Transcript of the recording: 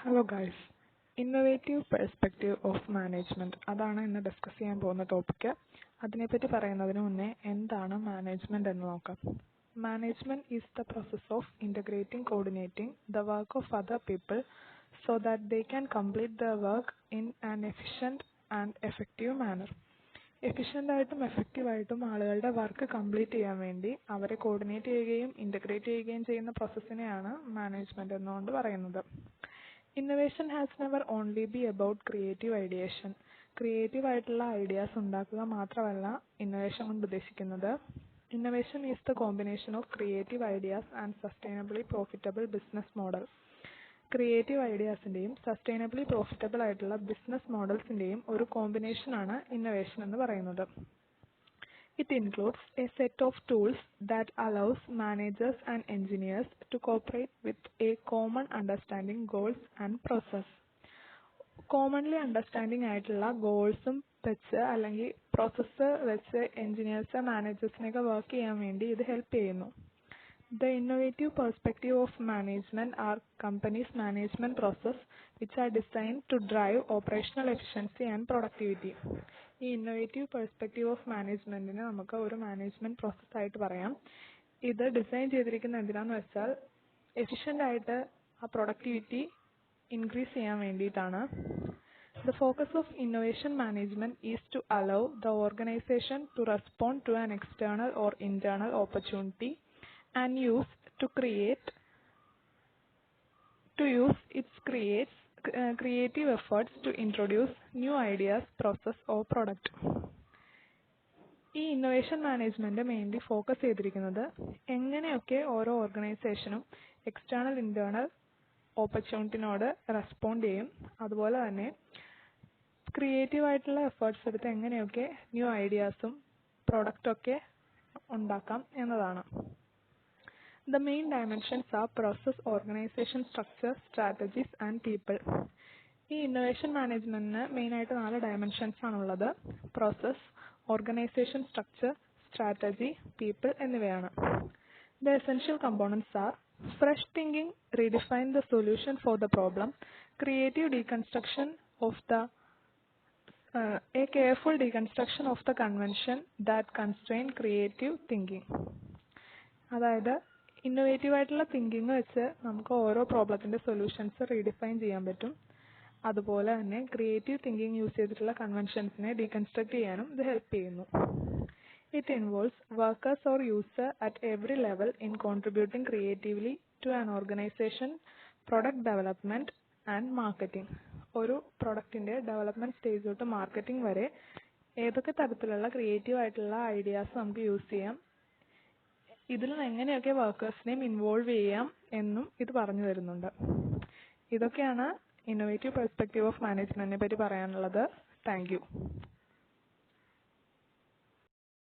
Hello guys, innovative perspective of management അതാണ് ഇന്ന് discuss ചെയ്യാൻ പോകുന്ന ടോപ്പിക്ക്. അതിനെപ്പറ്റി പറയുന്നതിന് മുന്നേ എന്താണ് മാനേജ്മെന്റ് എന്ന് നോക്കാം. Management is the process of integrating coordinating the work of other people so that they can complete the work in an efficient and effective manner. എഫിഷ്യൻ്റായിട്ടും എഫക്റ്റീവായിട്ടും ആളുകളുടെ വർക്ക് കംപ്ലീറ്റ് ചെയ്യാൻ വേണ്ടി അവരെ കോർഡിനേറ്റ് ചെയ്യുകയും ഇൻ്റഗ്രേറ്റ് ചെയ്യുകയും ചെയ്യുന്ന പ്രോസസ്സിനെയാണ് മാനേജ്മെന്റ് എന്നുകൊണ്ട് പറയുന്നത്. Innovation has never only be about creative ideation. Creative ആയിട്ടുള്ള ഐഡിയാസ് ഉണ്ടാക്കുക മാത്രമല്ല ഇന്നോവേഷൻ കൊണ്ട് ഉദ്ദേശിക്കുന്നത്. Innovation is the combination of creative ideas and sustainably profitable business model. Creative ഐഡിയാസിൻ്റെയും സസ്റ്റൈനബിളി പ്രോഫിറ്റബിൾ ആയിട്ടുള്ള ബിസിനസ് മോഡൽസിൻ്റെയും ഒരു കോമ്പിനേഷനാണ് ഇന്നോവേഷൻ എന്ന് പറയുന്നത്. It includes a set of tools that allows managers and engineers to cooperate with a common understanding goals and process. Commonly understanding ആയിട്ടുള്ള ഗോൾസും വെച്ച് അല്ലെങ്കിൽ പ്രോസസ്സ് വെച്ച് എഞ്ചിനീയേഴ്സ് മാനേജേഴ്സിനെയൊക്കെ വർക്ക് ചെയ്യാൻ വേണ്ടി ഇത് ഹെൽപ്പ് ചെയ്യുന്നു. The innovative perspective of management are companies' management process which are designed to drive operational efficiency and productivity. ഈ innovative perspective of മാനേജ്മെന്റിനെ നമുക്ക് ഒരു മാനേജ്മെന്റ് പ്രോസസ് ആയിട്ട് പറയാം. ഇത് ഡിസൈൻ ചെയ്തിരിക്കുന്ന എന്തിനാന്ന് വെച്ചാൽ എഫിഷ്യൻ്റ് ആയിട്ട് ആ പ്രൊഡക്ടിവിറ്റി ഇൻക്രീസ് ചെയ്യാൻ വേണ്ടിയിട്ടാണ്. The focus of innovation management is to allow the organization to respond to an external or internal opportunity and use its creative efforts to introduce new ideas, process or product. ഈ innovation management mainly focus ചെയ്തിരിക്കുന്നത് എങ്ങനെയൊക്കെ ഓരോ ഓർഗനൈസേഷനും external internal ഓപ്പർച്യൂണിറ്റിനോട് respond ചെയ്യും, അതുപോലെ തന്നെ creative ആയിട്ടുള്ള efforts എടുത്ത് എങ്ങനെയൊക്കെ ന്യൂ ഐഡിയാസും പ്രൊഡക്റ്റൊക്കെ ഉണ്ടാക്കാം എന്നതാണ്. The main dimensions are process, organization structure, strategies and people. ഈ ഇന്നോവേഷൻ മാനേജ്മെന്റിന് മെയിനായിട്ട് 4 ഡയമെൻഷൻസ് ആണുള്ളത്. Process, organisation structure, strategy, people എന്നിവയാണ്. The essential components are fresh thinking, redefine the solution for the problem, creative deconstruction of a careful deconstruction of the convention that constrain creative thinking. അതായത് innovative ആയിട്ടുള്ള thinking വെച്ച് നമുക്ക് ഓരോ പ്രോബ്ലത്തിന്റെ solutions redefine ചെയ്യാൻ പറ്റും. അതുപോലെ തന്നെ ക്രിയേറ്റീവ് തിങ്കിങ് യൂസ് ചെയ്തിട്ടുള്ള കൺവെൻഷൻസിനെ ഡീകൺസ്ട്രക്ട് ചെയ്യാനും ഇത് ഹെൽപ്പ് ചെയ്യുന്നു. It involves workers or user at every level in contributing creatively to an organisation, product development and marketing. ഒരു പ്രൊഡക്റ്റിന്റെ ഡെവലപ്മെന്റ് സ്റ്റേജ് തൊട്ട് മാർക്കറ്റിംഗ് വരെ ഏതൊക്കെ തരത്തിലുള്ള ക്രിയേറ്റീവ് ആയിട്ടുള്ള ഐഡിയാസ് നമുക്ക് യൂസ് ചെയ്യാം, ഇതിൽ എങ്ങനെയൊക്കെ വർക്കേഴ്സിനെയും ഇൻവോൾവ് ചെയ്യാം എന്നും ഇത് പറഞ്ഞു തരുന്നുണ്ട്. ഇതൊക്കെയാണ് ഇന്നോവേറ്റീവ് പെർസ്പെക്റ്റീവ് ഓഫ് മാനേജ്മെന്റിനെ പറ്റി പറയാനുള്ളത്. Thank you.